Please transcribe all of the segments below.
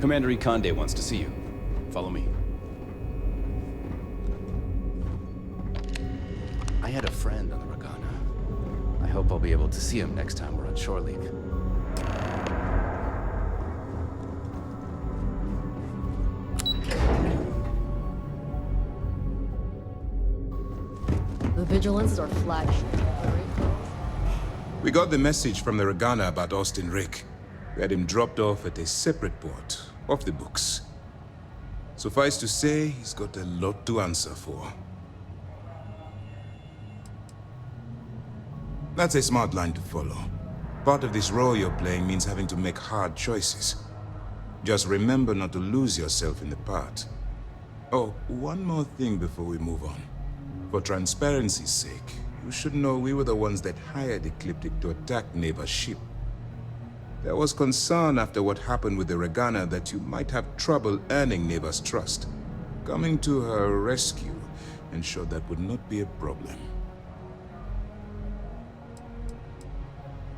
Commander Ikande wants to see you. Follow me. I had a friend on the Regana. I hope I'll be able to see him next time we're on shore leave. The vigilantes are flash. We got the message from the Regana about Austin Rick. We had him dropped off at a separate port, off the books. Suffice to say, he's got a lot to answer for. That's a smart line to follow. Part of this role you're playing means having to make hard choices. Just remember not to lose yourself in the part. Oh, one more thing before we move on. For transparency's sake, you should know we were the ones that hired Ecliptic to attack Neva's ship. There was concern after what happened with the Regana that you might have trouble earning Neva's trust. Coming to her rescue ensured that would not be a problem.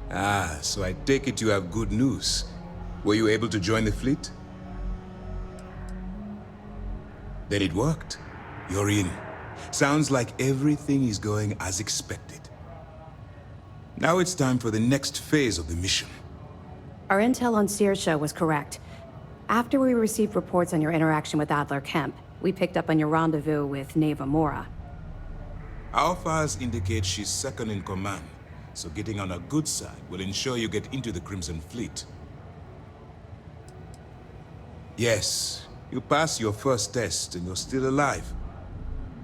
Ah, so I take it you have good news. Were you able to join the fleet? Then it worked. You're in. Sounds like everything is going as expected. Now it's time for the next phase of the mission. Our intel on Saoirse was correct. After we received reports on your interaction with Adler Kemp, we picked up on your rendezvous with Neva Mora. Our files indicate she's second in command, so getting on her good side will ensure you get into the Crimson Fleet. Yes, you passed your first test and you're still alive.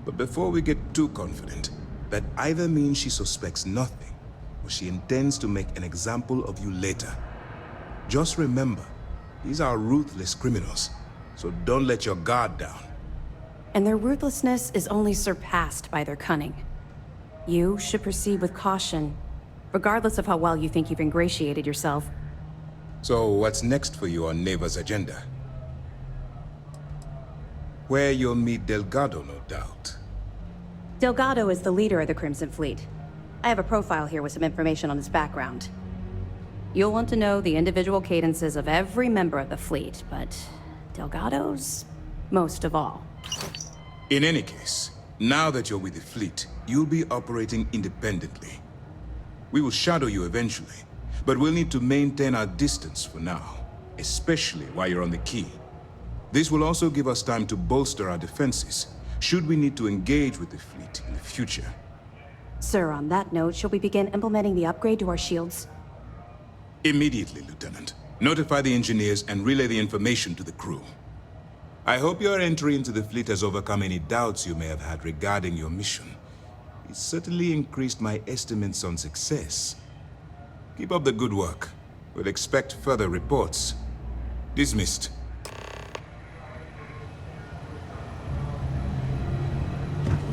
But before we get too confident, that either means she suspects nothing, or she intends to make an example of you later. Just remember, these are ruthless criminals, so don't let your guard down. And their ruthlessness is only surpassed by their cunning. You should proceed with caution, regardless of how well you think you've ingratiated yourself. So what's next for you on Neva's agenda? Where you'll meet Delgado, no doubt. Delgado is the leader of the Crimson Fleet. I have a profile here with some information on his background. You'll want to know the individual cadences of every member of the fleet, but Delgado's most of all. In any case, now that you're with the fleet, you'll be operating independently. We will shadow you eventually, but we'll need to maintain our distance for now, especially while you're on the quay. This will also give us time to bolster our defenses, should we need to engage with the fleet in the future. Sir, on that note, shall we begin implementing the upgrade to our shields? Immediately, Lieutenant. Notify the engineers and relay the information to the crew. I hope your entry into the fleet has overcome any doubts you may have had regarding your mission. It certainly increased my estimates on success. Keep up the good work. We'll expect further reports. Dismissed.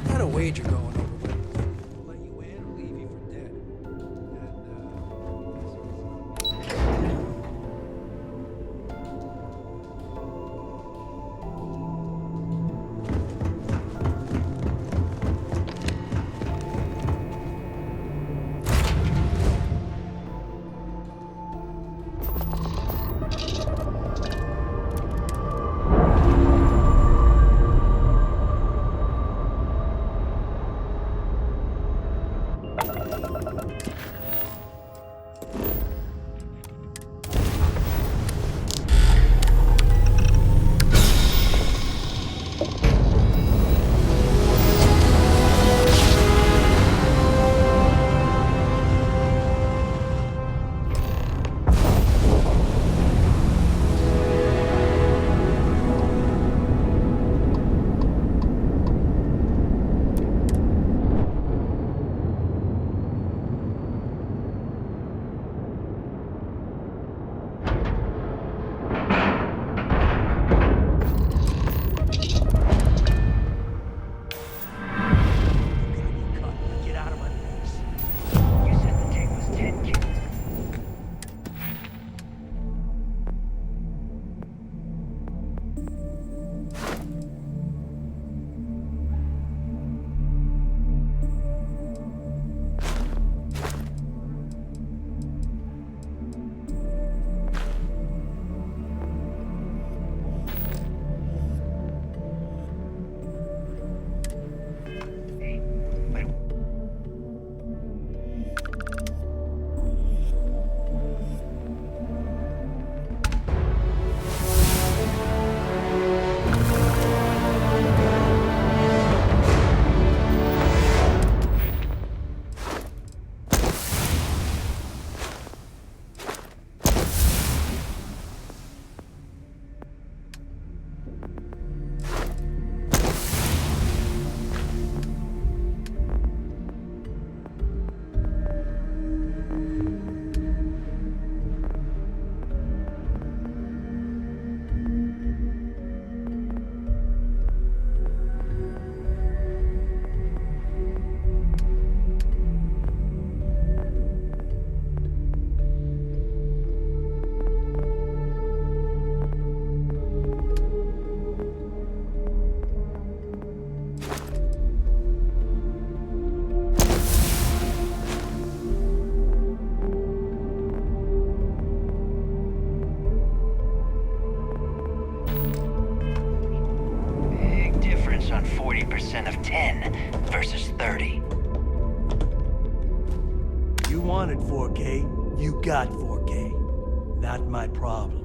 We got a wager going over whether we'll let you in or leave you for dead. focus on 40% of 10 versus 30. You wanted 4K, you got 4K. Not my problem.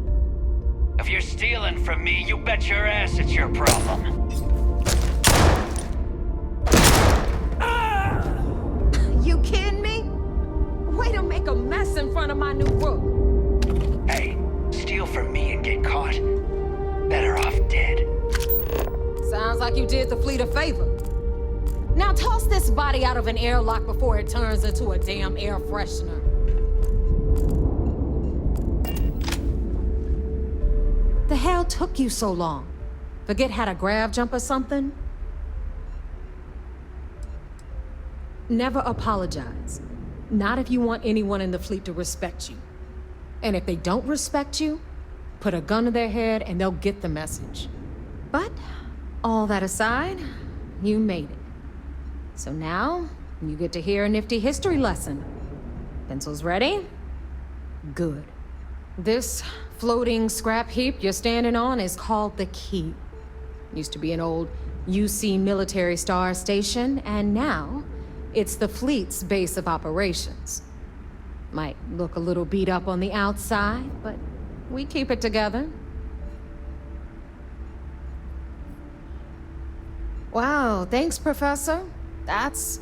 If you're stealing from me, you bet your ass it's your problem. You kidding me? Way to make a mess in front of my new rook. Hey, steal from me and get caught. Better off dead. Sounds like you did the fleet a favor. Now toss this body out of an airlock before it turns into a damn air freshener. The hell took you so long? Forget how to grav jump or something? Never apologize. Not if you want anyone in the fleet to respect you. And if they don't respect you, put a gun to their head and they'll get the message. But, all that aside, you made it. So now, you get to hear a nifty history lesson. Pencils ready? Good. This floating scrap heap you're standing on is called the Key. Used to be an old UC military star station, and now it's the fleet's base of operations. Might look a little beat up on the outside, but we keep it together. Wow, thanks, Professor. That's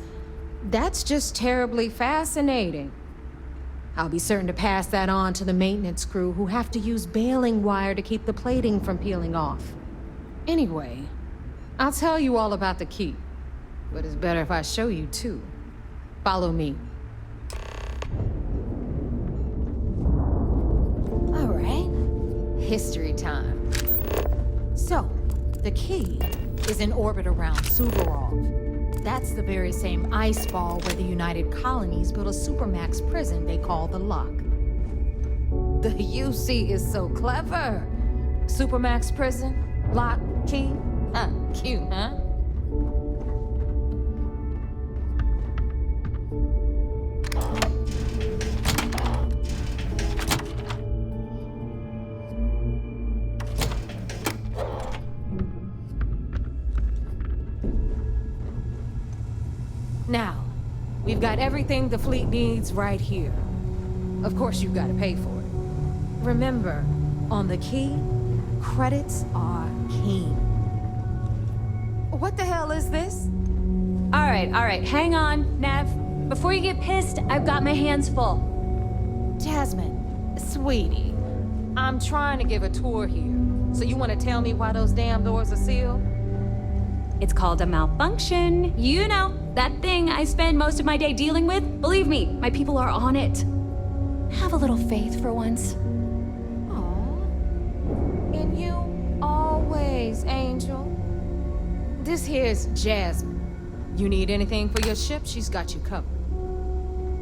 just terribly fascinating. I'll be certain to pass that on to the maintenance crew who have to use baling wire to keep the plating from peeling off. Anyway, I'll tell you all about the Key. But it's better if I show you too. Follow me. All right, history time. So, the Key is in orbit around Suvorov. That's the very same ice ball where the United Colonies built a supermax prison they call the Lock. The UC is so clever. Supermax prison, lock, key. Cute, huh? Now, we've got everything the fleet needs right here. Of course, you've got to pay for it. Remember, on the Key, credits are king. What the hell is this? All right, hang on, Nev. Before you get pissed, I've got my hands full. Jasmine, sweetie, I'm trying to give a tour here. So you want to tell me why those damn doors are sealed? It's called a malfunction. You know, that thing I spend most of my day dealing with. Believe me, my people are on it. Have a little faith for once. Aw. And you always, Angel. This here's Jasmine. You need anything for your ship, she's got you covered.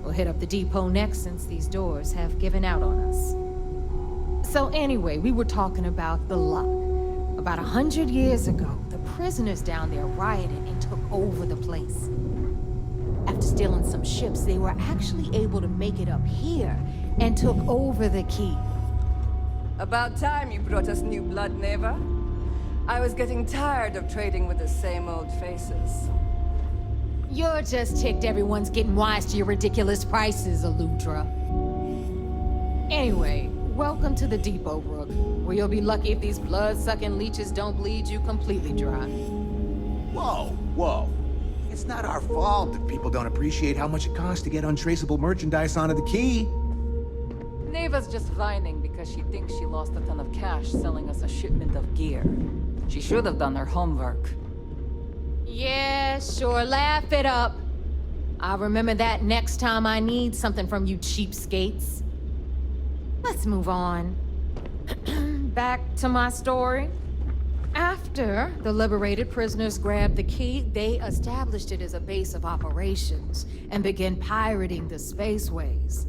We'll hit up the depot next since these doors have given out on us. So anyway, we were talking about the Lock. About 100 years ago, the prisoners down there rioted and took over the place. After stealing some ships, they were actually able to make it up here and took over the Key. About time you brought us new blood, Neva. I was getting tired of trading with the same old faces. You're just ticked everyone's getting wise to your ridiculous prices, Aludra. Anyway, welcome to the depot, Rook, where you'll be lucky if these blood-sucking leeches don't bleed you completely dry. Whoa. It's not our fault that people don't appreciate how much it costs to get untraceable merchandise onto the Key. Neva's just whining because she thinks she lost a ton of cash selling us a shipment of gear. She should have done her homework. Yeah, sure, laugh it up. I'll remember that next time I need something from you cheapskates. Let's move on. Back to my story. After the liberated prisoners grabbed the Key, they established it as a base of operations and began pirating the spaceways.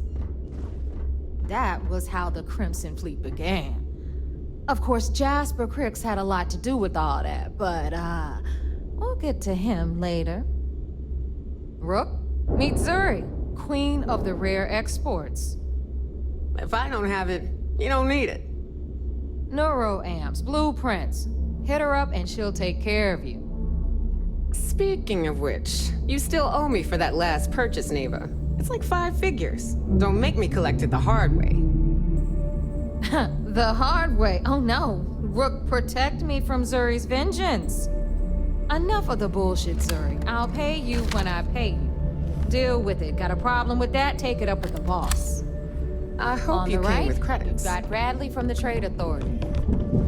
That was how the Crimson Fleet began. Of course, Jasper Cricks had a lot to do with all that, but, we'll get to him later. Rook, meet Zuri, queen of the rare exports. If I don't have it, you don't need it. Neuroamps, blueprints. Hit her up and she'll take care of you. Speaking of which, you still owe me for that last purchase, Neva. It's like 5 figures. Don't make me collect it the hard way. The hard way? Oh no. Rook, protect me from Zuri's vengeance. Enough of the bullshit, Zuri. I'll pay you when I pay you. Deal with it. Got a problem with that? Take it up with the boss. I hope On you the came right, with credits. you've got Bradley from the Trade Authority.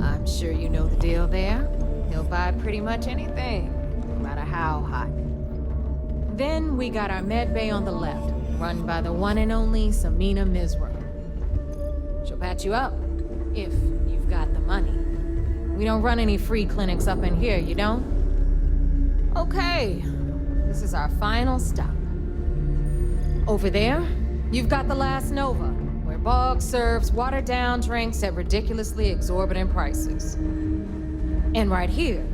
I'm sure you know the deal there. He'll buy pretty much anything, no matter how hot. Then we got our med bay on the left, run by the one and only Samina Mizra. She'll patch you up, if you've got the money. We don't run any free clinics up in here, you don't? Okay, this is our final stop. Over there, you've got the Last Nova, where Bog serves watered-down drinks at ridiculously exorbitant prices. And right here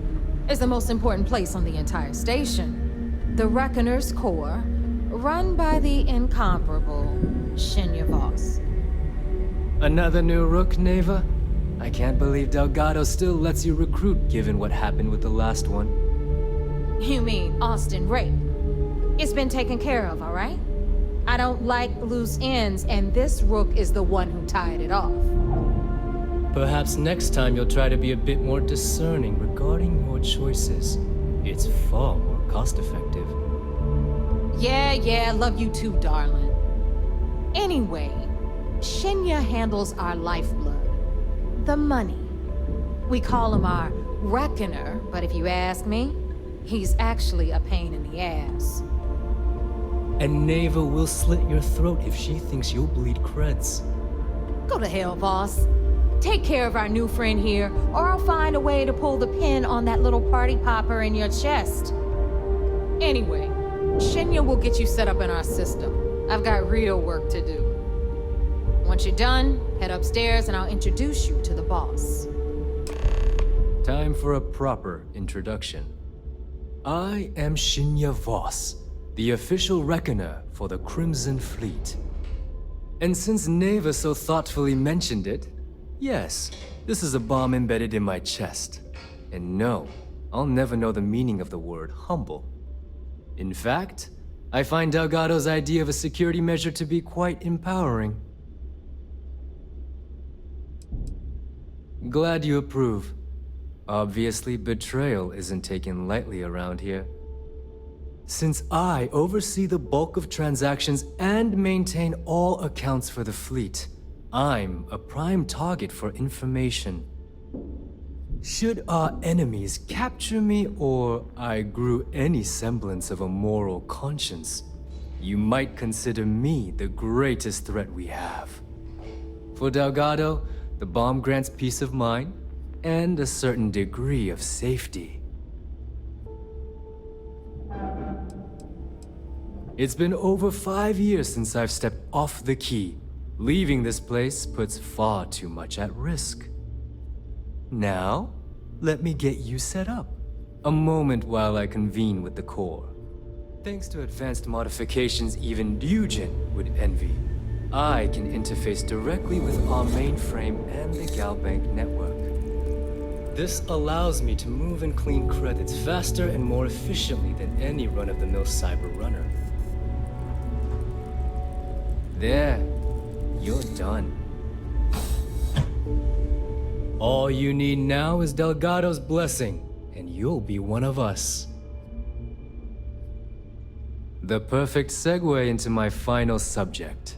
is the most important place on the entire station, the Reckoner's Core, run by the incomparable Shinya Voss. Another new Rook, Neva? I can't believe Delgado still lets you recruit given what happened with the last one. You mean Austin Rape? It's been taken care of, all right? I don't like loose ends, and this Rook is the one who tied it off. Perhaps next time you'll try to be a bit more discerning regarding your choices. It's far more cost-effective. Yeah, love you too, darling. Anyway, Shinya handles our lifeblood. The money. We call him our Reckoner, but if you ask me, he's actually a pain in the ass. And Neva will slit your throat if she thinks you'll bleed creds. Go to hell, boss. Take care of our new friend here, or I'll find a way to pull the pin on that little party popper in your chest. Anyway, Shinya will get you set up in our system. I've got real work to do. Once you're done, head upstairs and I'll introduce you to the boss. Time for a proper introduction. I am Shinya Voss, the official reckoner for the Crimson Fleet. And since Neva so thoughtfully mentioned it, yes, this is a bomb embedded in my chest. And no, I'll never know the meaning of the word humble. In fact, I find Delgado's idea of a security measure to be quite empowering. Glad you approve. Obviously, betrayal isn't taken lightly around here. Since I oversee the bulk of transactions and maintain all accounts for the fleet, I'm a prime target for information. Should our enemies capture me or I grew any semblance of a moral conscience, you might consider me the greatest threat we have. For Delgado, the bomb grants peace of mind and a certain degree of safety. It's been over 5 years since I've stepped off the key. Leaving this place puts far too much at risk. Now, let me get you set up. A moment while I convene with the core. Thanks to advanced modifications even Dugin would envy, I can interface directly with our mainframe and the Galbank network. This allows me to move and clean credits faster and more efficiently than any run-of-the-mill cyber runner. There, you're done. All you need now is Delgado's blessing, and you'll be one of us. The perfect segue into my final subject.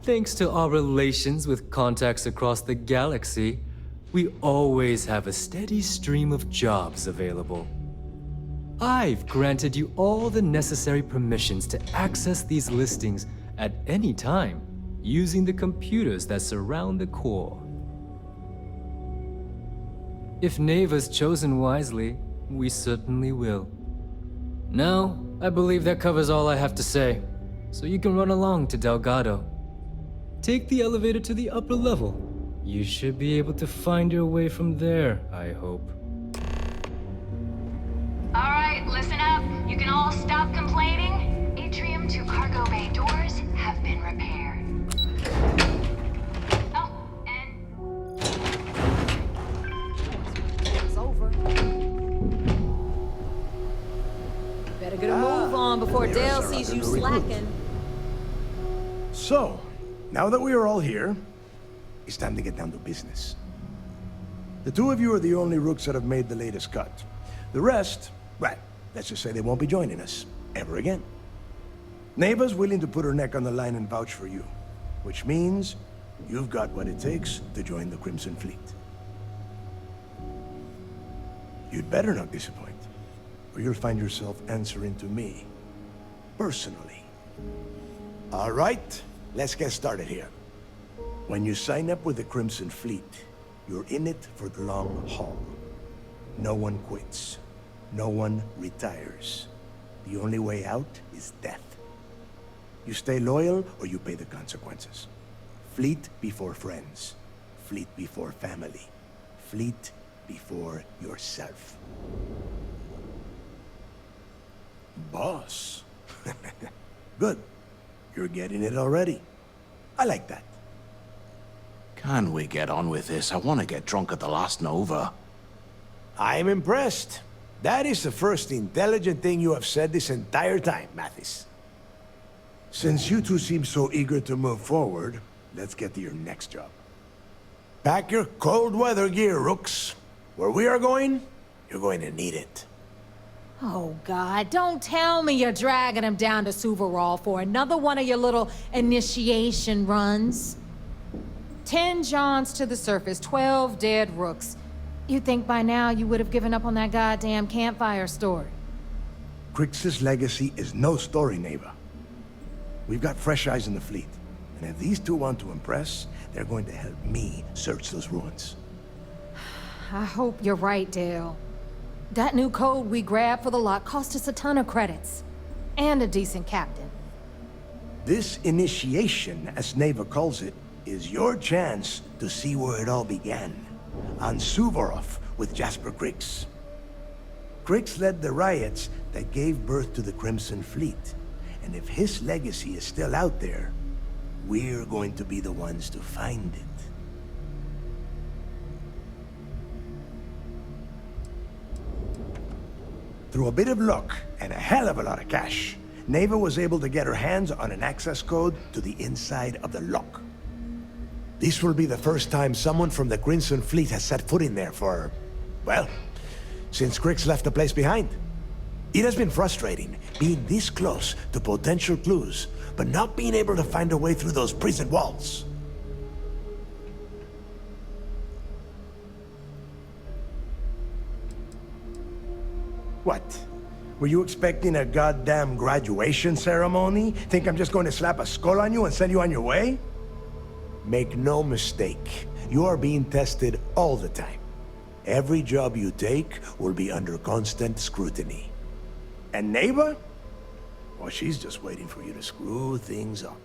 Thanks to our relations with contacts across the galaxy, we always have a steady stream of jobs available. I've granted you all the necessary permissions to access these listings at any time, using the computers that surround the core. If Neva's chosen wisely, we certainly will. Now, I believe that covers all I have to say, so you can run along to Delgado. Take the elevator to the upper level. You should be able to find your way from there, I hope. Alright, listen up. You can all stop complaining. Atrium to cargo bay doors have been repaired. Oh, and... It's over. Better get a move on before There's Dale our sees other you new recruit. slacking. So, now that we are all here, it's time to get down to business. The two of you are the only rooks that have made the latest cut. The rest, well, let's just say they won't be joining us ever again. Neva's willing to put her neck on the line and vouch for you, which means you've got what it takes to join the Crimson Fleet. You'd better not disappoint, or you'll find yourself answering to me, personally. All right, let's get started here. When you sign up with the Crimson Fleet, you're in it for the long haul. No one quits. No one retires. The only way out is death. You stay loyal or you pay the consequences. Fleet before friends. Fleet before family. Fleet before yourself. Boss. Good. You're getting it already. I like that. Can we get on with this? I want to get drunk at the last Nova. I'm impressed. That is the first intelligent thing you have said this entire time, Mathis. Since you two seem so eager to move forward, let's get to your next job. Pack your cold weather gear, Rooks. Where we are going, you're going to need it. Oh, God, don't tell me you're dragging him down to Suvarol for another one of your little initiation runs. 10 Johns to the surface, 12 dead Rooks. You'd think by now you would have given up on that goddamn campfire story. Crix's legacy is no story, Neva. We've got fresh eyes in the fleet. And if these two want to impress, they're going to help me search those ruins. I hope you're right, Dale. That new code we grabbed for the lot cost us a ton of credits. And a decent captain. This initiation, as Neva calls it, is your chance to see where it all began. On Suvorov with Jasper Crix. Crix led the riots that gave birth to the Crimson Fleet. And if his legacy is still out there, we're going to be the ones to find it. Through a bit of luck and a hell of a lot of cash, Neva was able to get her hands on an access code to the inside of the lock. This will be the first time someone from the Crimson Fleet has set foot in there for, well, since Crix left the place behind. It has been frustrating, being this close to potential clues, but not being able to find a way through those prison walls. What? Were you expecting a goddamn graduation ceremony? Think I'm just going to slap a skull on you and send you on your way? Make no mistake, you are being tested all the time. Every job you take will be under constant scrutiny. And Neva? Well, she's just waiting for you to screw things up.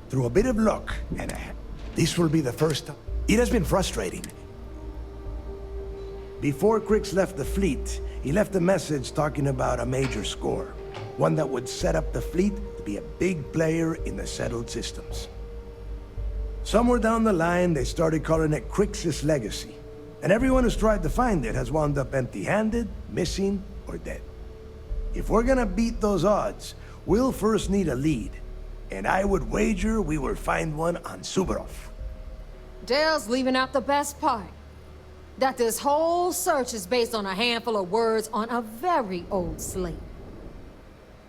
Through a bit of luck and this will be the first time. It has been frustrating. Before Crix left the fleet, he left a message talking about a major score. One that would set up the fleet to be a big player in the settled systems. Somewhere down the line, they started calling it Crix's legacy. And everyone who's tried to find it has wound up empty-handed, missing, or dead. If we're gonna beat those odds, we'll first need a lead. And I would wager we will find one on Suvorov. Dale's leaving out the best part. That this whole search is based on a handful of words on a very old slate.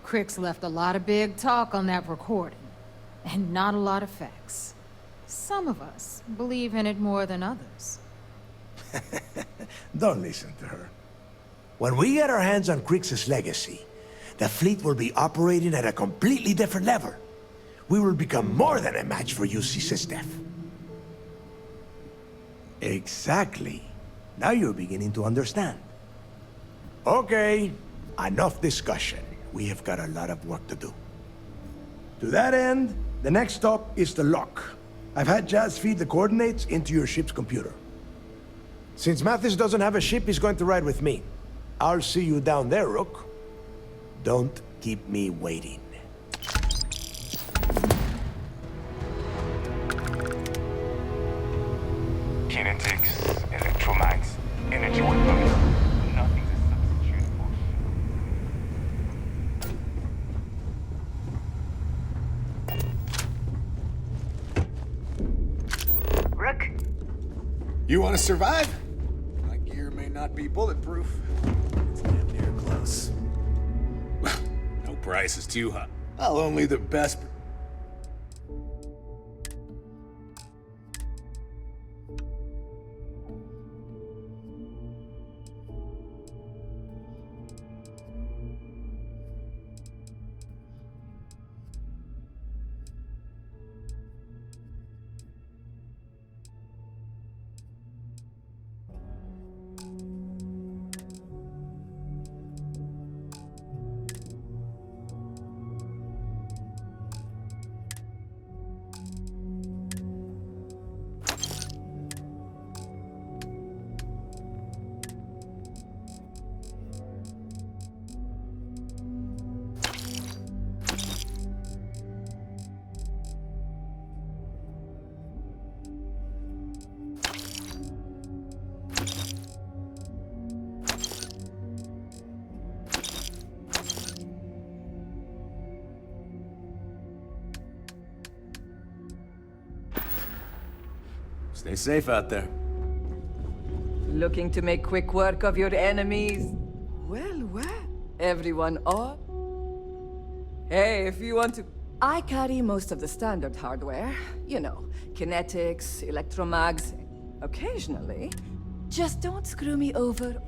Crix left a lot of big talk on that recording, and not a lot of facts. Some of us believe in it more than others. Don't listen to her. When we get our hands on Crix's legacy, the fleet will be operating at a completely different level. We will become more than a match for UC Systef. Exactly. Now you're beginning to understand. Okay, enough discussion. We have got a lot of work to do. To that end, the next stop is the lock. I've had Jazz feed the coordinates into your ship's computer. Since Mathis doesn't have a ship, he's going to ride with me. I'll see you down there, Rook. Don't keep me waiting. Kinetics, You want to survive? My gear may not be bulletproof. It's damn near close. No price is too high. I'll only the best. Stay safe out there. Looking to make quick work of your enemies? Well. Everyone up? Hey, if you want to... I carry most of the standard hardware. You know, kinetics, electromags. Occasionally. Just don't screw me over.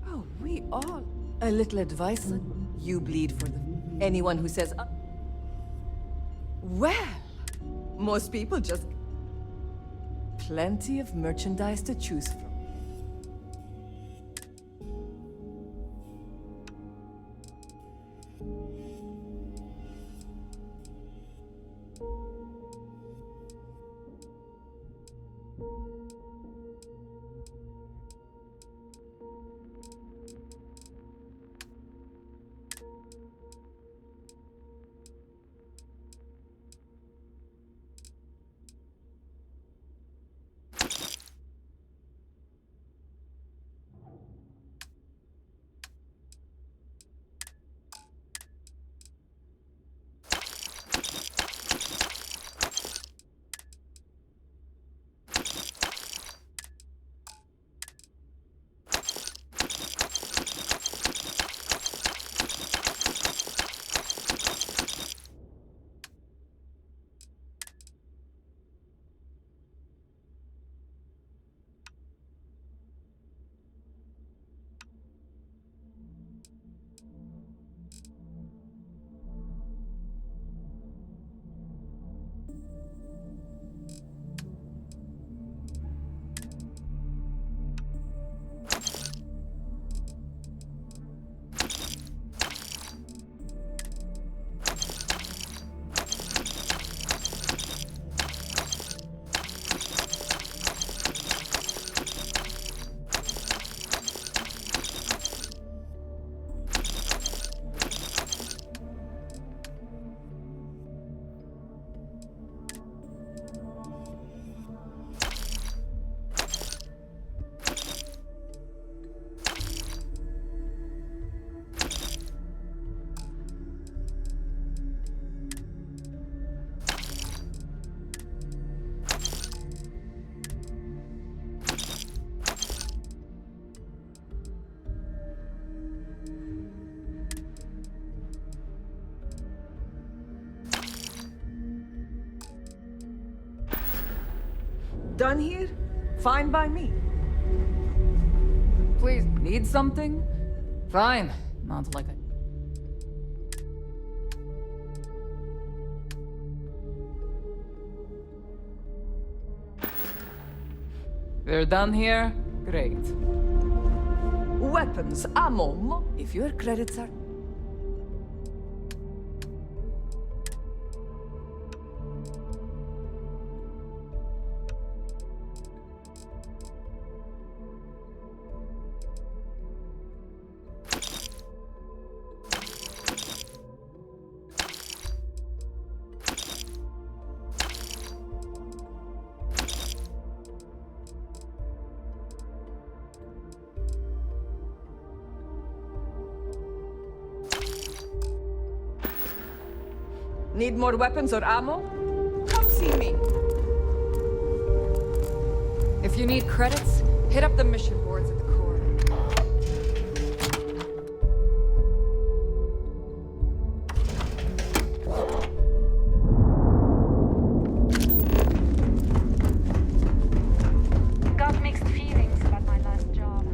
Oh, we all... A little advice? You bleed for them. Anyone who says... Well, most people just... Plenty of merchandise to choose from. Done here? Fine by me. Please, need something? Fine. Not like I... We're done here? Great. Weapons, ammo, if your credits are... Need more weapons or ammo? Come see me. If you need credits, hit up the mission boards at the core. Got mixed feelings about my last job.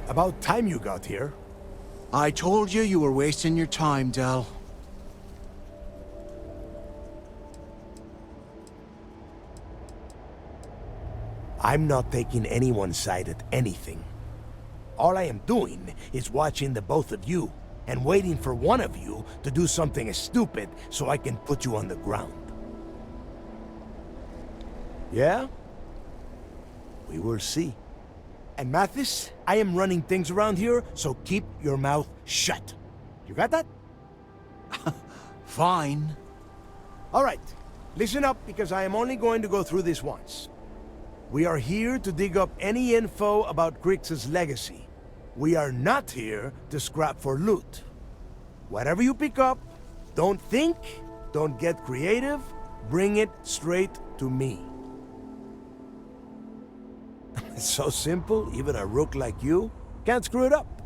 About time you got here. I told you you were wasting your time, Del. I'm not taking anyone's side at anything. All I am doing is watching the both of you and waiting for one of you to do something stupid so I can put you on the ground. Yeah? We will see. And Mathis, I am running things around here, so keep your mouth shut. You got that? Fine. All right, listen up because I am only going to go through this once. We are here to dig up any info about Grix's legacy. We are not here to scrap for loot. Whatever you pick up, don't think, don't get creative, bring it straight to me. It's so simple, even a rook like you can't screw it up.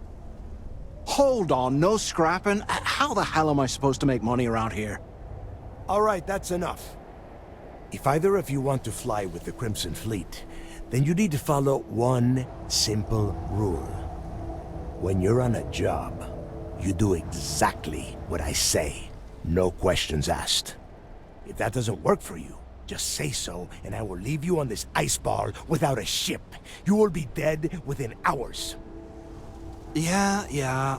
Hold on, no scrapping? How the hell am I supposed to make money around here? All right, that's enough. If either of you want to fly with the Crimson Fleet, then you need to follow one simple rule. When you're on a job, you do exactly what I say. No questions asked. If that doesn't work for you, Just say so, and I will leave you on this ice ball without a ship. You will be dead within hours. Yeah.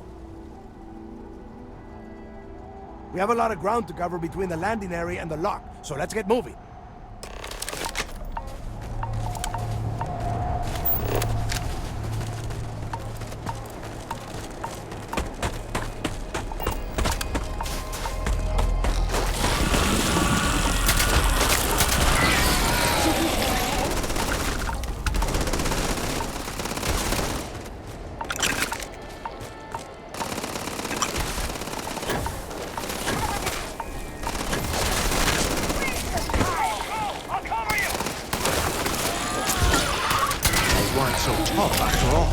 We have a lot of ground to cover between the landing area and the lock, so let's get moving. So tough after all.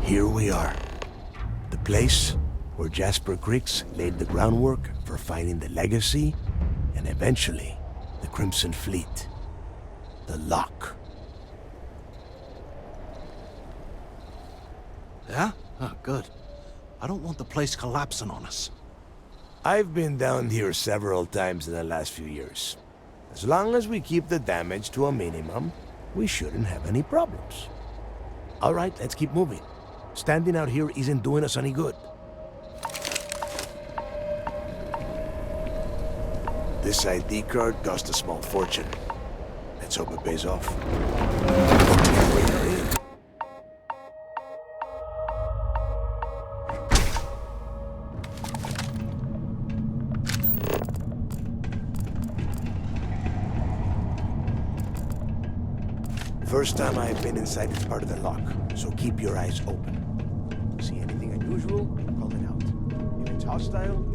Here we are. The place where Jasper Griggs laid the groundwork for finding the legacy and eventually the Crimson Fleet. The lock. Yeah? Oh, good. I don't want the place collapsing on us. I've been down here several times in the last few years. As long as we keep the damage to a minimum, we shouldn't have any problems. All right, let's keep moving. Standing out here isn't doing us any good. This ID card cost a small fortune. Let's hope it pays off. First time I've been inside this part of the lock, so keep your eyes open. See anything unusual? Call it out. If it's hostile,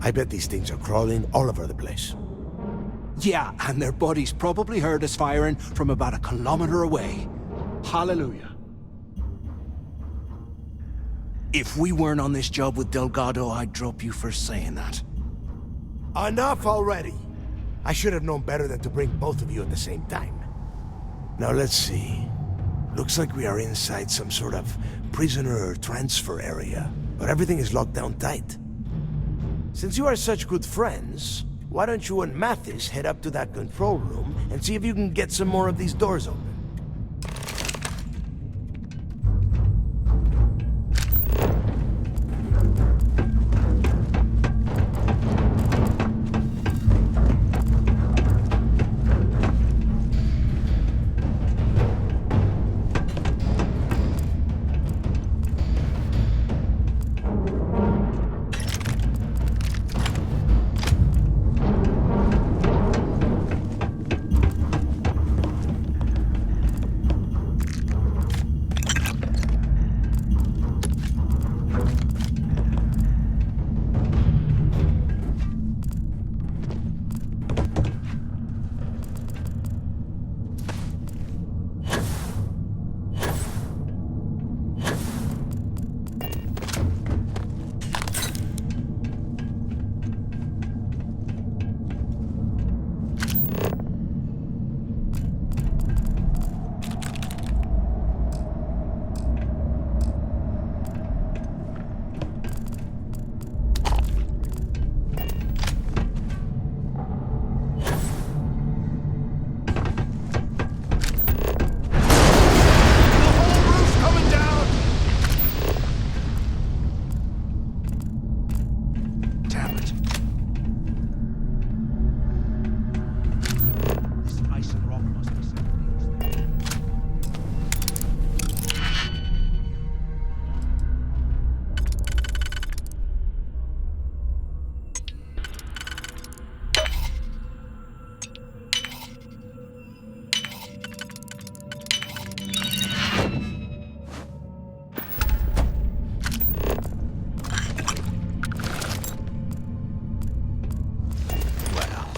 I bet these things are crawling all over the place. Yeah, and their buddies probably heard us firing from about a kilometer away. Hallelujah. If we weren't on this job with Delgado, I'd drop you for saying that. Enough already! I should have known better than to bring both of you at the same time. Now let's see. Looks like we are inside some sort of prisoner transfer area, but everything is locked down tight. Since you are such good friends, why don't you and Mathis head up to that control room and see if you can get some more of these doors open?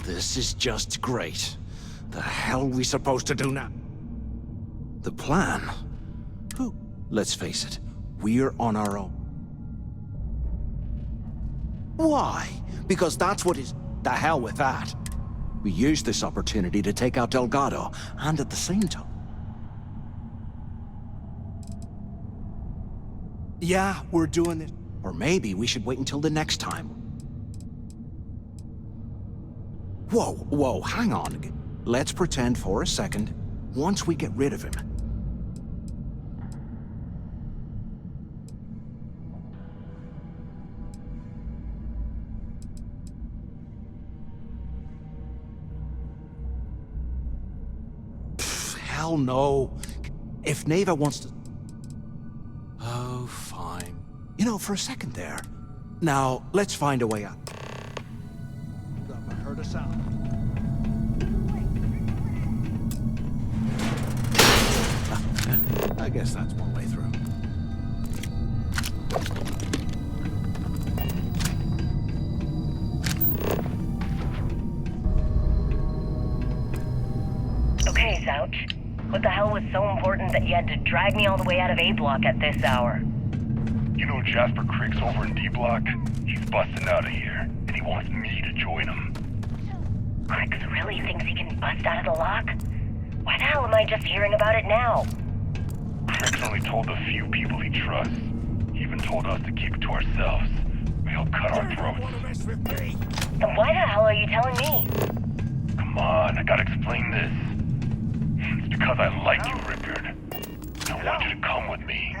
This is just great. The hell are we supposed to do now? The plan? Who? Let's face it, we're on our own. Why? Because that's what is... The hell with that. We used this opportunity to take out Delgado, and at the same time... Yeah, we're doing it. Or maybe we should wait until the next time. Whoa, hang on. Let's pretend for a second, once we get rid of him. Hell no. If Neva wants to... Oh, fine. You know, for a second there. Now, let's find a way out. Heard us out. I guess that's one way through. Okay, Zouch. What the hell was so important that you had to drag me all the way out of A Block at this hour? You know Jasper Crick's over in D Block? He's busting out of here, and he wants me to join him. Crix really thinks he can bust out of the lock? Why the hell am I just hearing about it now? Crick's only told the few people he trusts. He even told us to keep it to ourselves, or he'll cut our throats. Then why the hell are you telling me? Come on, I gotta explain this. It's because I like you, Rickard. I want you to come with me.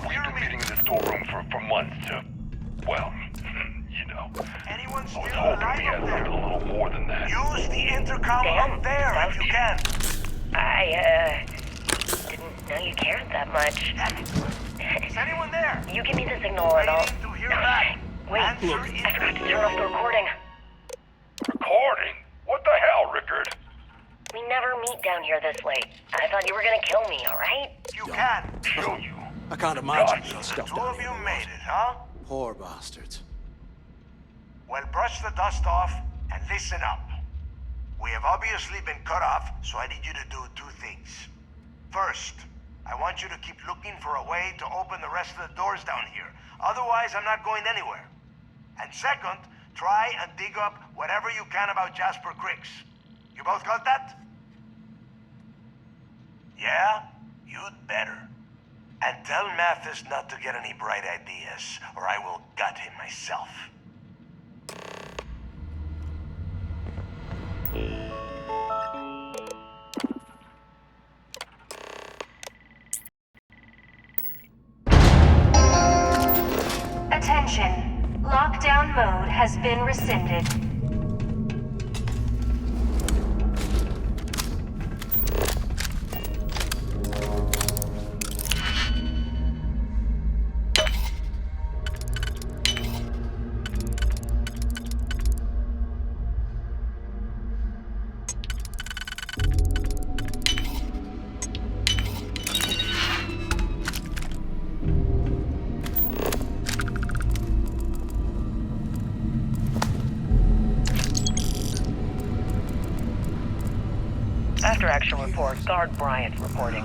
We've been meeting in the storeroom for months to, well, you know. I was hoping we had something a little more than that. Use the intercom up there if you can. I, didn't know you cared that much. Is anyone there? You give me the signal and I'll... to hear back. Wait, I forgot to turn off the recording. Recording? What the hell, Rickard? We never meet down here this late. I thought you were gonna kill me, alright? You can. Kill you? I can't imagine being stuffed Two of you made it, huh? Poor bastards. Well, brush the dust off and listen up. We have obviously been cut off, so I need you to do two things. First, I want you to keep looking for a way to open the rest of the doors down here. Otherwise, I'm not going anywhere. And second, try and dig up whatever you can about Jasper Cricks. You both got that? Yeah? You'd better. And tell Mathis not to get any bright ideas, or I will gut him myself. Attention. Lockdown mode has been rescinded. After action report, Guard Bryant reporting.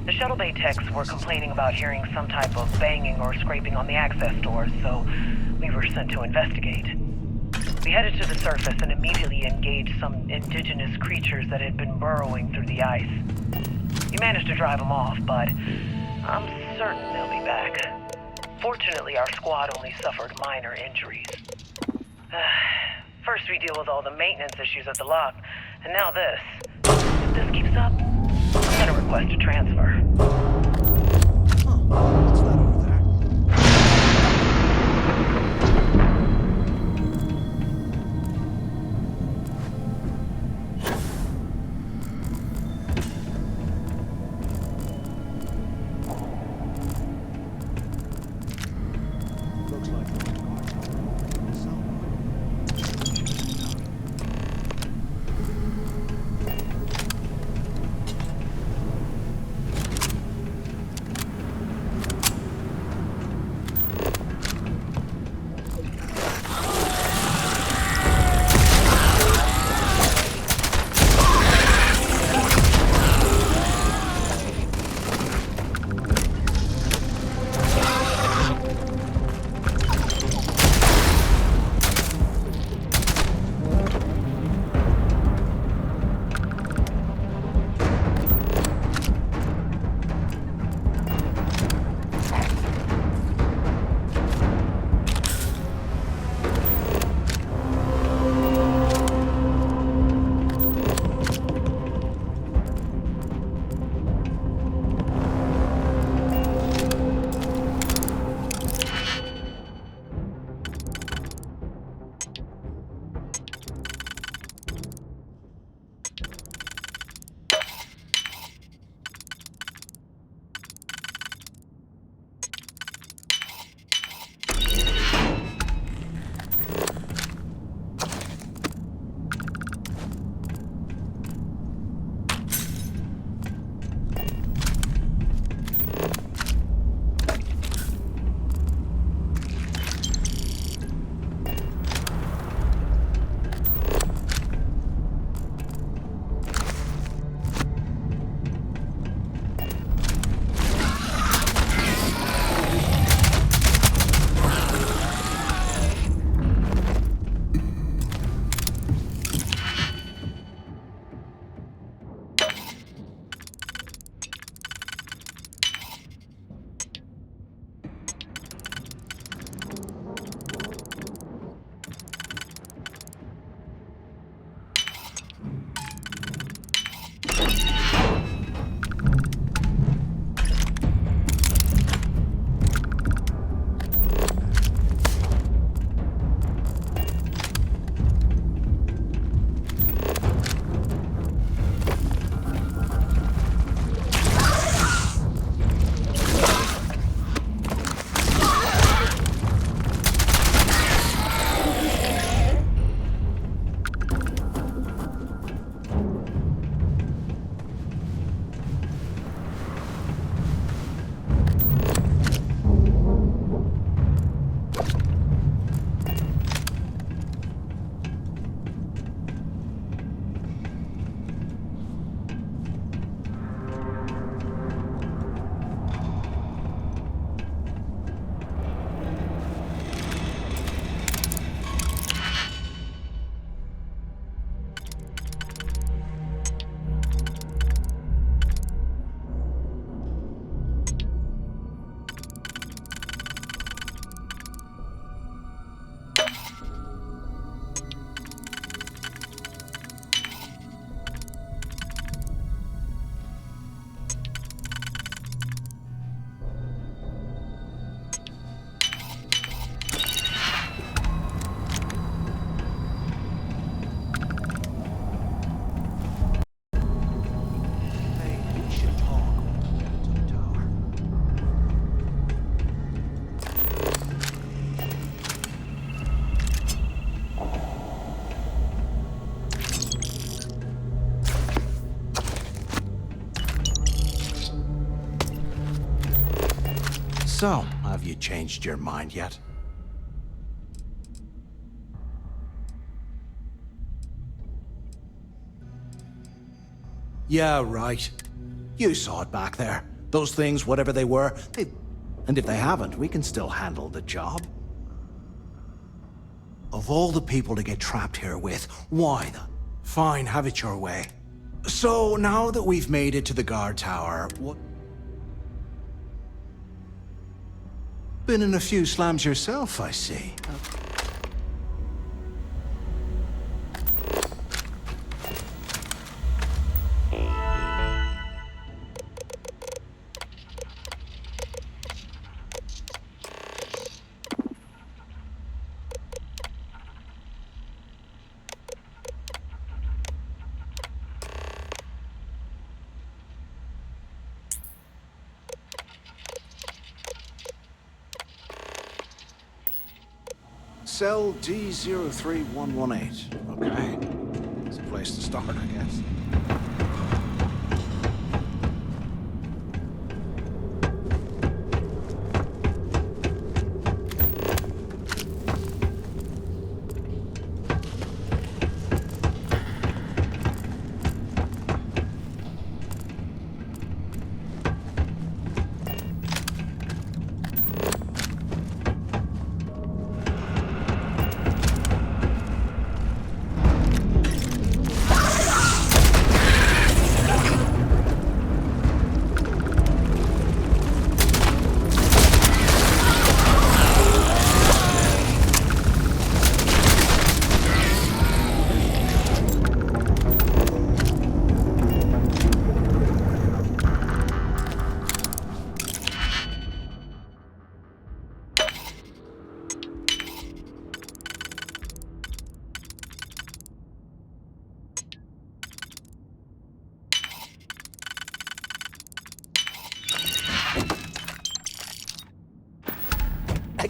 The shuttle bay techs were complaining about hearing some type of banging or scraping on the access doors, so we were sent to investigate. We headed to the surface and immediately engaged some indigenous creatures that had been burrowing through the ice. We managed to drive them off, but I'm certain they'll be back. Fortunately, our squad only suffered minor injuries. First we deal with all the maintenance issues at the lock, and now this. If this keeps up, I'm gonna request a transfer. What's that over there? Looks like So, have you changed your mind yet? Yeah, right. You saw it back there. Those things, whatever they were, and if they haven't, we can still handle the job. Of all the people to get trapped here with, why the... Fine, have it your way. So, now that we've made it to the guard tower, what... Been in a few slams yourself, I see. Cell D03118. Okay. It's a place to start, I guess.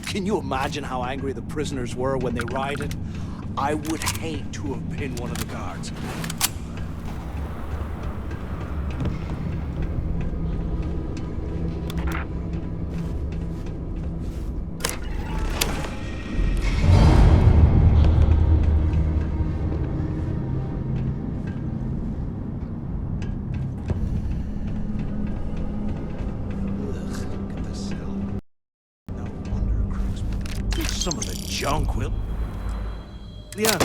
Can you imagine how angry the prisoners were when they rioted? I would hate to have been one of the guards. Some of the junk will... Yeah.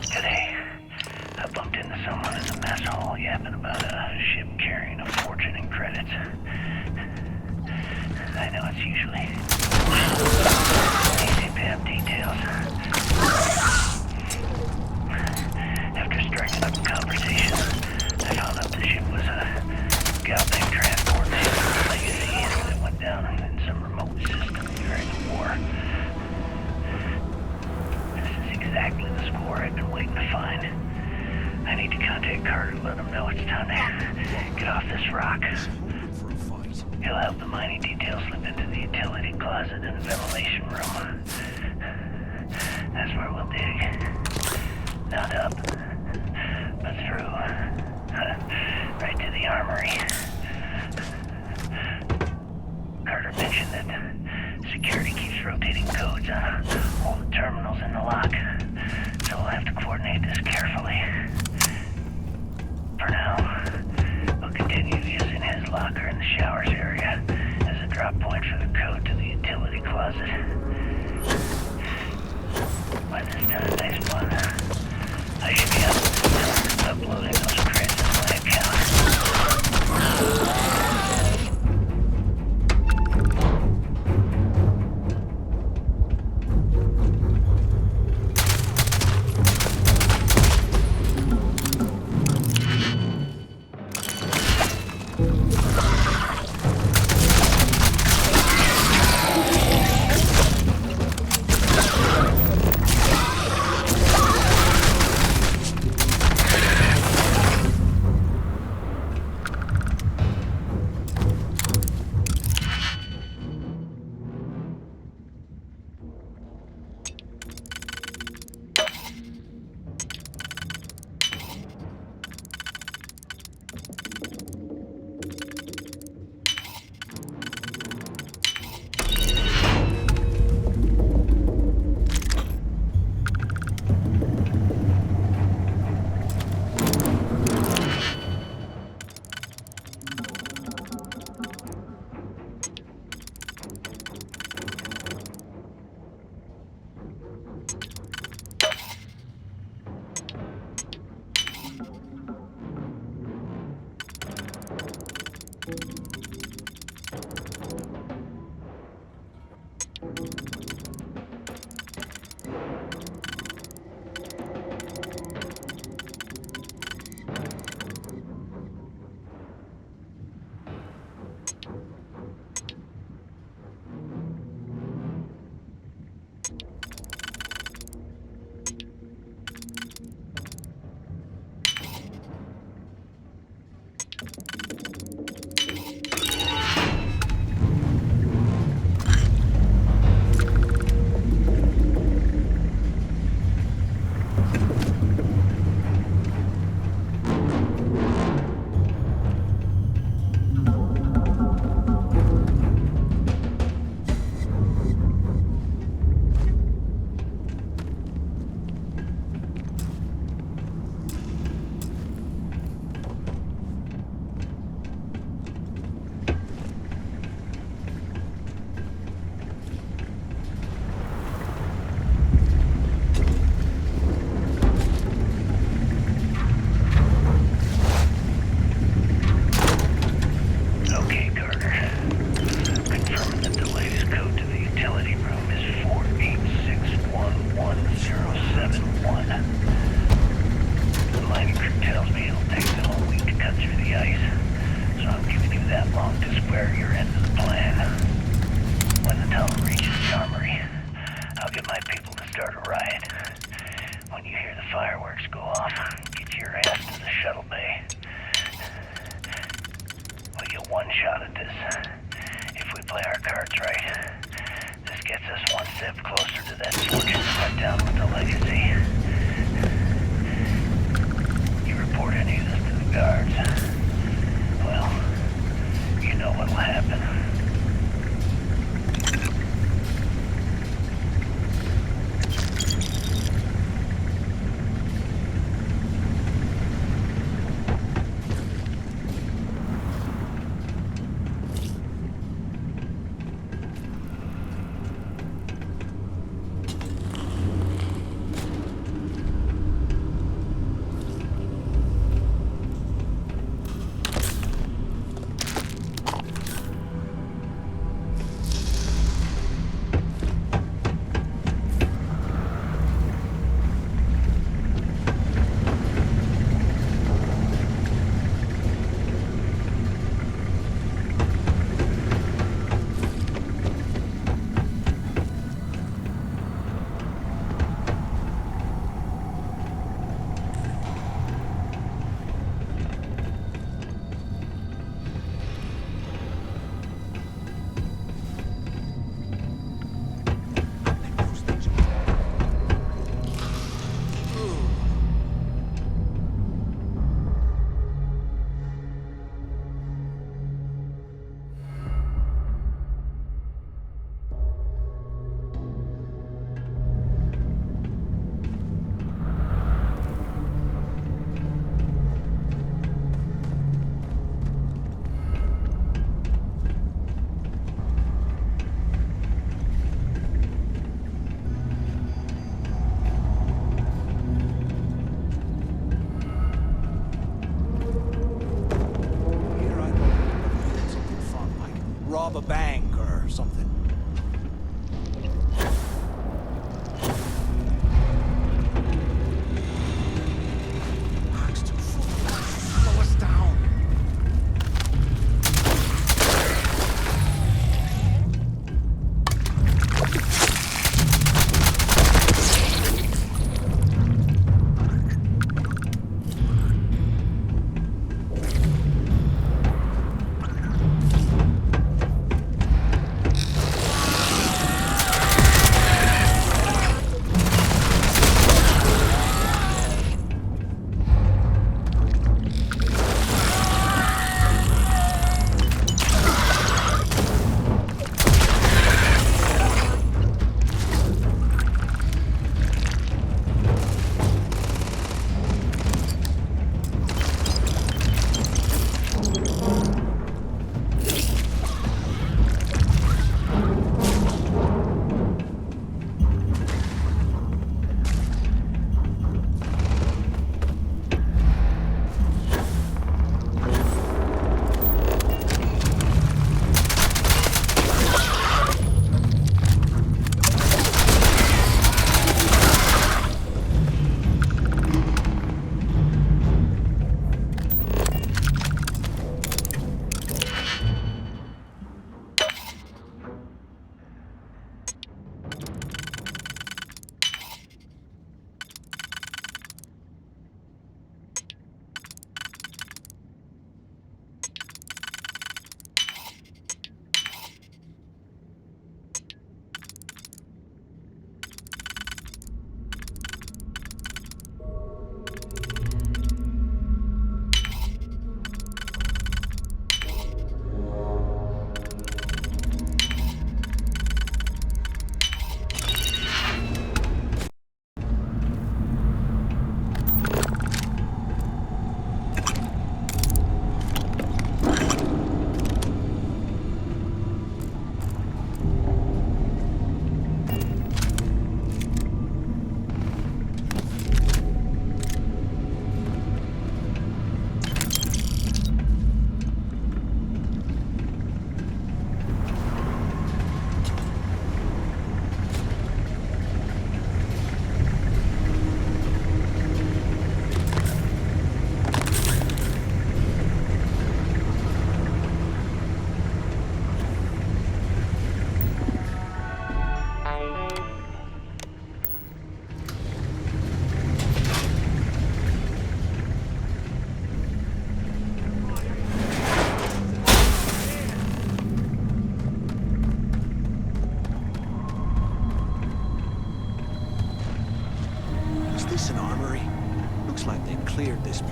Today, I bumped into someone in the mess hall yapping about a ship carrying a fortune in credits. I know it's usually easy to have details. After striking up a conversation, I found out the ship was a Galbank transport legacy that went down in some remote system during the war. Exactly the score I've been waiting to find. I need to contact Carter and let him know it's time to get off this rock. He'll have the mining details slip into the utility closet in the ventilation room. That's where we'll dig. Not up, but through. Right to the armory. Carter mentioned that security keeps rotating codes on all the terminals in the lock, so we'll have to coordinate this carefully. For now, we'll continue using his locker in the showers area as a drop point for the code to the utility closet. By this time next month, I should be uploading those credits to my account. where you're into the plan. When the tunnel reaches the armory, I'll get my people to start a riot. When you hear the fireworks go off, get your ass to the shuttle bay. We get one shot at this. If we play our cards right, this gets us one step closer to that fortune that went down with the legacy. You report any of this to the guards, well, you know what'll happen. Rob a bank or something. Slow us down.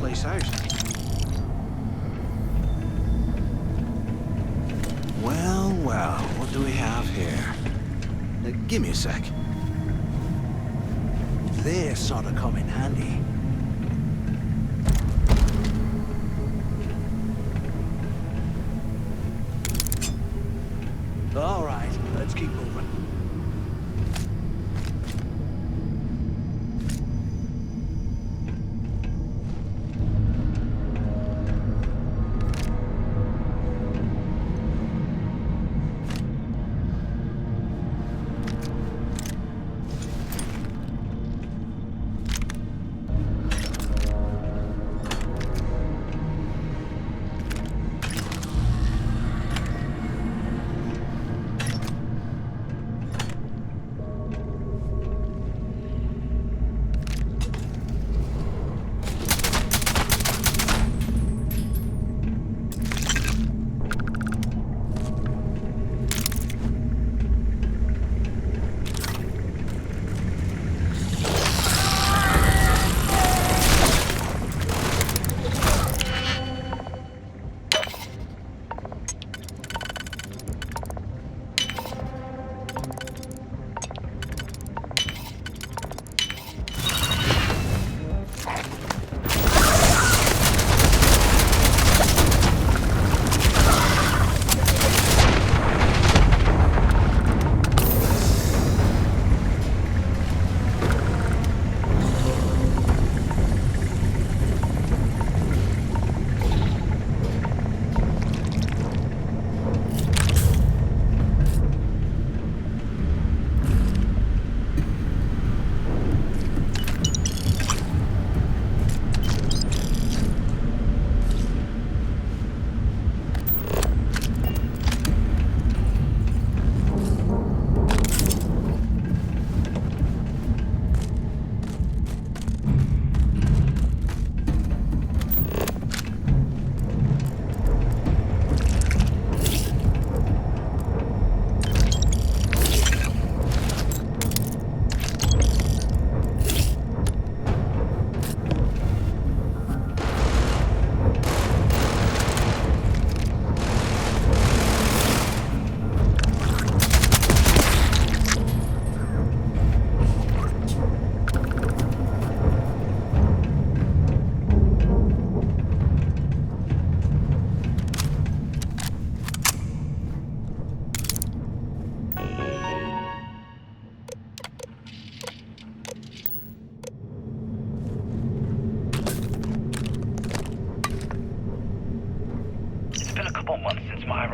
place out. Well, well, what do we have here? Give me a sec. This ought to come in handy. All right, let's keep moving.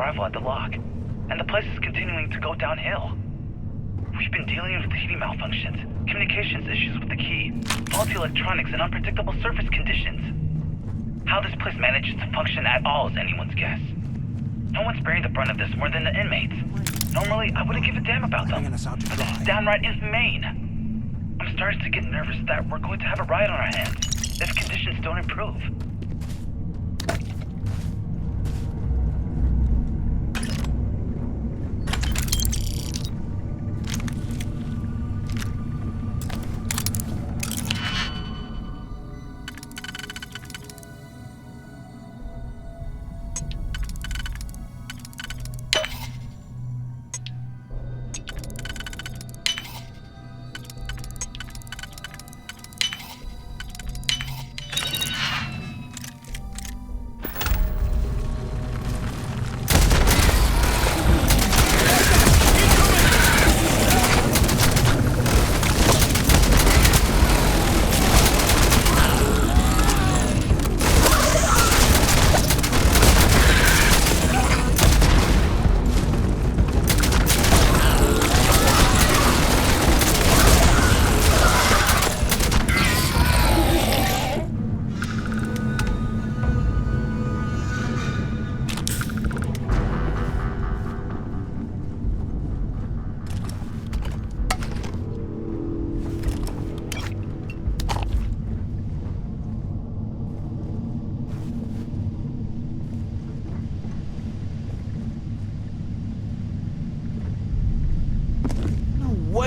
arrival at the lock, and the place is continuing to go downhill. We've been dealing with heating malfunctions, communications issues with the key, faulty electronics, and unpredictable surface conditions. How this place manages to function at all is anyone's guess. No one's bearing the brunt of this more than the inmates. Normally, I wouldn't give a damn about them, but this is downright inhumane. I'm starting to get nervous that we're going to have a riot on our hands if conditions don't improve.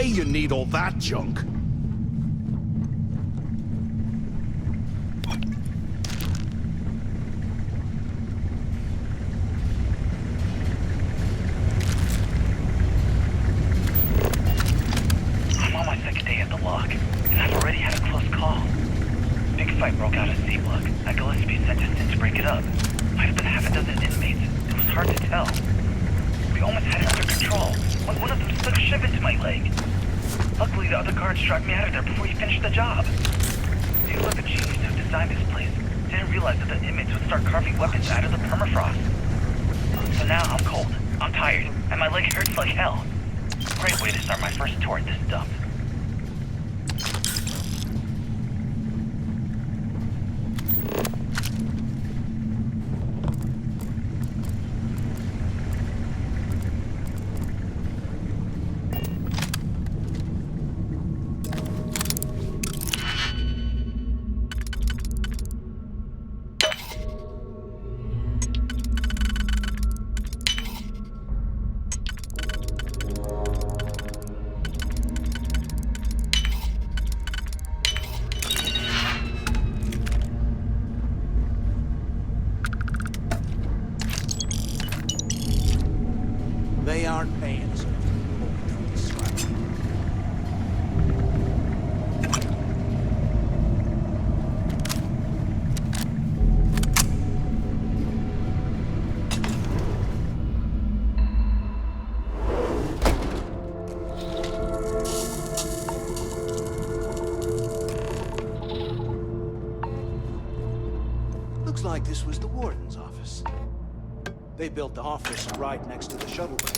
You need all that junk. my leg. Luckily, the other guards dragged me out of there before he finished the job. Seems like the genius who designed this place didn't realize that the inmates would start carving weapons out of the permafrost. So now I'm cold, I'm tired, and my leg hurts like hell. Great way to start my first tour at this dump. They aren't paying us enough to hold this strike. Looks like this was the warden's office. They built the office right next to the shuttle bay.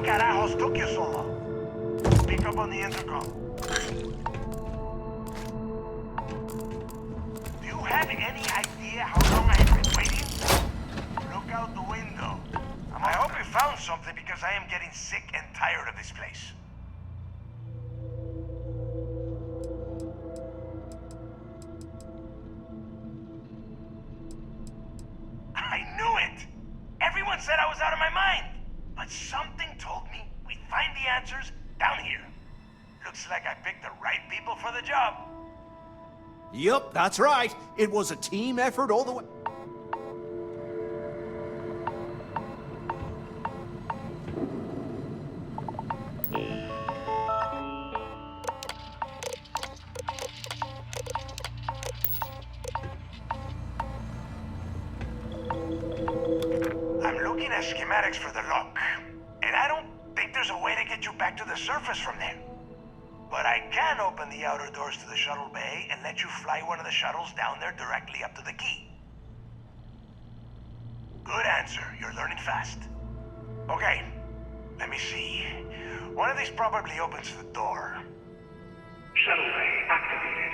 carajos took you so long? Speak up on the intercom. Do you have any idea how long I've been waiting? Look out the window. I hope you found something because I am getting sick and tired of this place. I knew it! Everyone said I was out of my mind. But something told me we'd find the answers down here. Looks like I picked the right people for the job. Yup, that's right. It was a team effort all the way. I'm looking at schematics for the lock, and I don't think there's a way to get you back to the surface from there. But I can open the outer doors to the shuttle bay and let you fly one of the shuttles down there directly up to the key. Good answer. You're learning fast. Okay, let me see. One of these probably opens the door. Shuttle bay activated.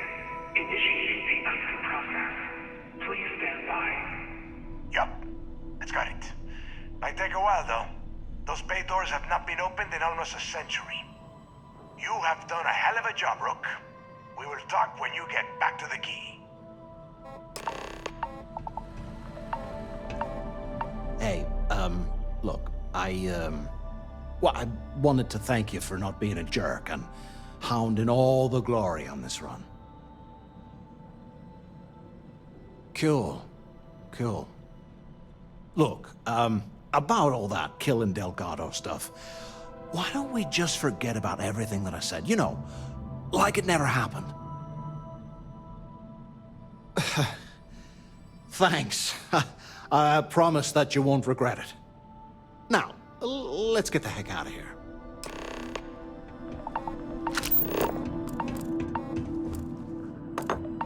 Initiating the exit process. Please stand by. Yup, it's got it. Might take a while, though. Those bay doors have not been opened in almost a century. You have done a hell of a job, Rook. We will talk when you get back to the key. Hey, look, well, I wanted to thank you for not being a jerk and hounding all the glory on this run. Cool. Cool. Look, about all that killing Delgado stuff, why don't we just forget about everything that I said? You know, like it never happened. Thanks. I promise that you won't regret it. Now, let's get the heck out of here.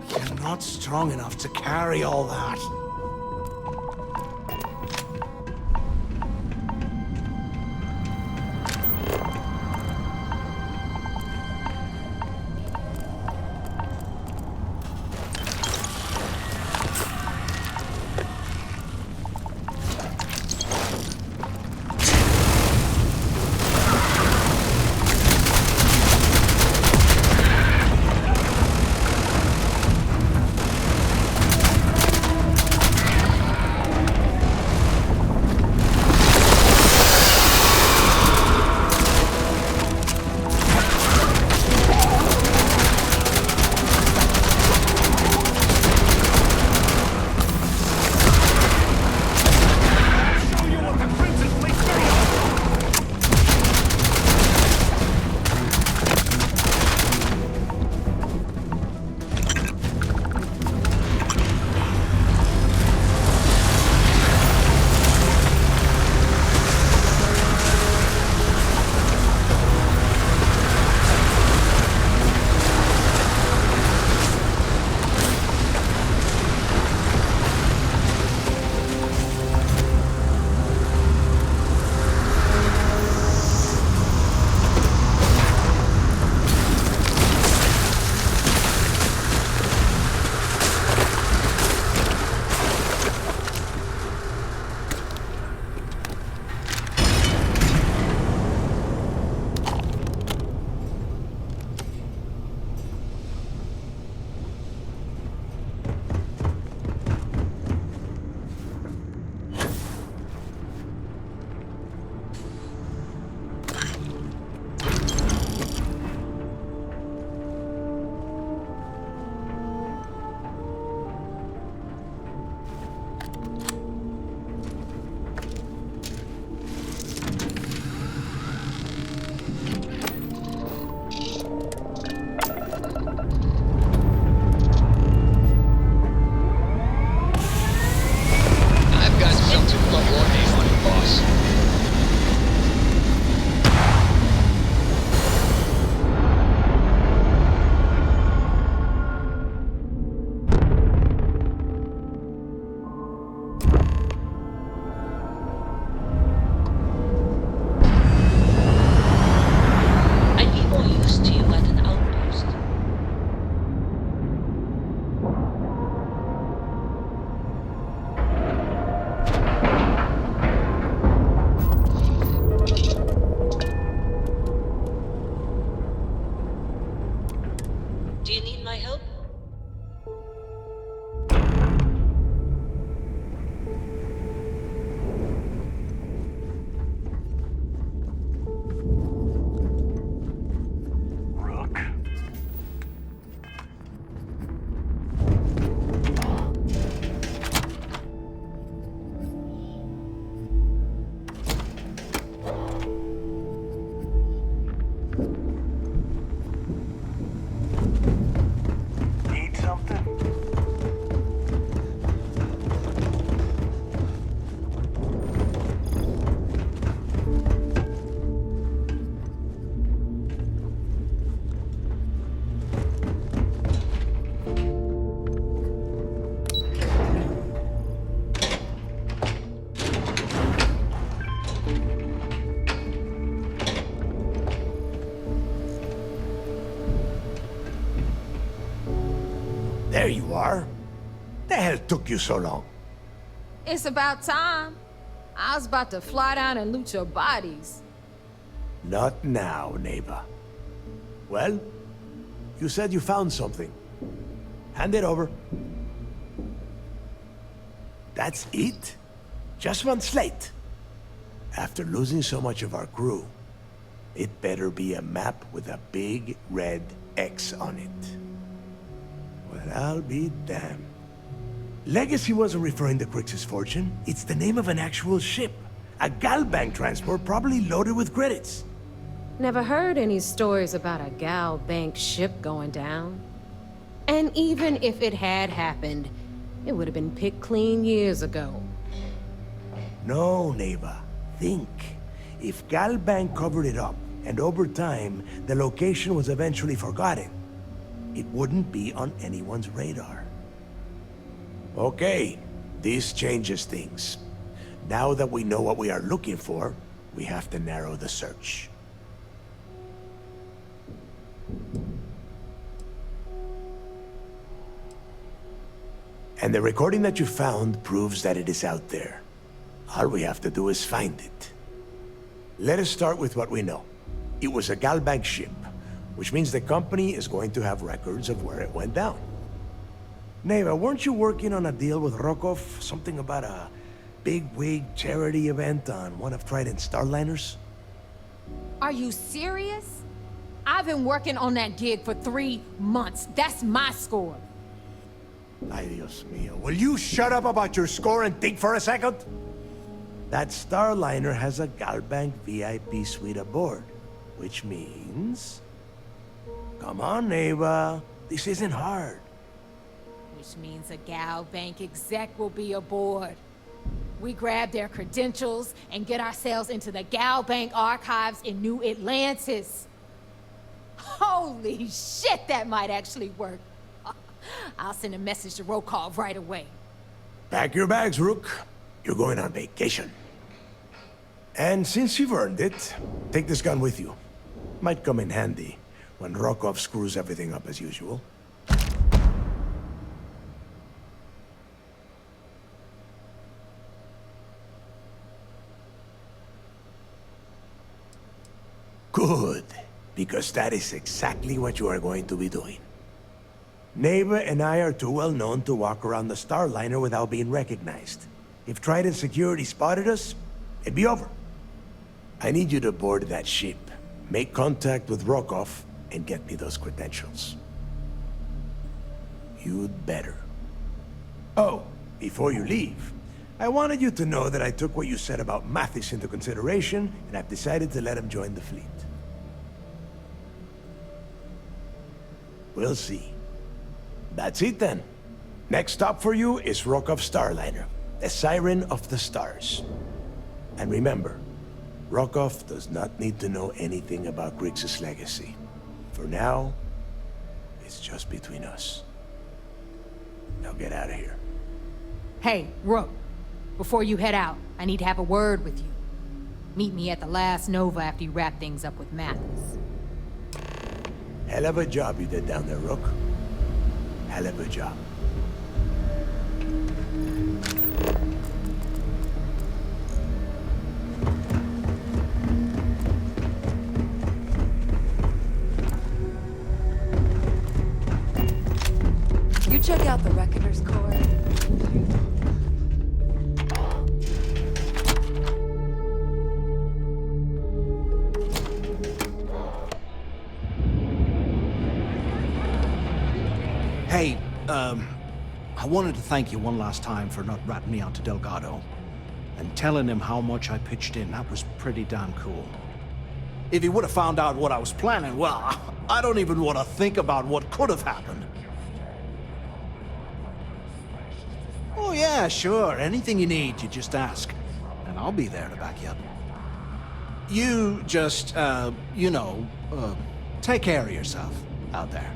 You're not strong enough to carry all that. There you are. The hell took you so long? It's about time. I was about to fly down and loot your bodies. Not now, neighbor. Well, you said you found something. Hand it over. That's it? Just one slate? After losing so much of our crew, it better be a map with a big red X on it. Well, I'll be damned. Legacy wasn't referring to Crix's fortune. It's the name of an actual ship. A Galbank transport probably loaded with credits. Never heard any stories about a Gal Bank ship going down. And even if it had happened, it would have been picked clean years ago. No, neighbor. Think. If Galbank covered it up, and over time, the location was eventually forgotten, it wouldn't be on anyone's radar. Okay, this changes things. Now that we know what we are looking for, we have to narrow the search. And the recording that you found proves that it is out there. All we have to do is find it. Let us start with what we know. It was a Galbank ship, which means the company is going to have records of where it went down. Neva, weren't you working on a deal with Rokov? Something about a big-wig charity event on one of Trident's Starliners? Are you serious? I've been working on that gig for 3 months. That's my score. Ay, Dios mío. Will you shut up about your score and think for a second? That Starliner has a Galbank VIP suite aboard, which means... Come on, Neva. This isn't hard. Which means a Gal Bank exec will be aboard. We grab their credentials and get ourselves into the Gal Bank archives in New Atlantis. Holy shit, that might actually work. I'll send a message to Rokov right away. Pack your bags, Rook. You're going on vacation. And since you've earned it, take this gun with you. Might come in handy when Rokov screws everything up as usual. Good, because that is exactly what you are going to be doing. Neva and I are too well known to walk around the Starliner without being recognized. If Trident security spotted us, it'd be over. I need you to board that ship, make contact with Rokov, and get me those credentials. You'd better. Oh, before you leave, I wanted you to know that I took what you said about Mathis into consideration, and I've decided to let him join the fleet. We'll see. That's it then. Next stop for you is Rokov Starliner, the Siren of the Stars. And remember, Rokov does not need to know anything about Grixis legacy. For now, it's just between us. Now get out of here. Hey, Rook, before you head out, I need to have a word with you. Meet me at the last Nova after you wrap things up with Mathis. Hell of a job you did down there, Rook. Hell of a job. You check out the Reckoner's Core. Hey, I wanted to thank you one last time for not ratting me out to Delgado. And telling him how much I pitched in. That was pretty damn cool. If he would have found out what I was planning, well, I don't even want to think about what could have happened. Oh yeah, sure. Anything you need, you just ask. And I'll be there to back you up. You just, take care of yourself out there.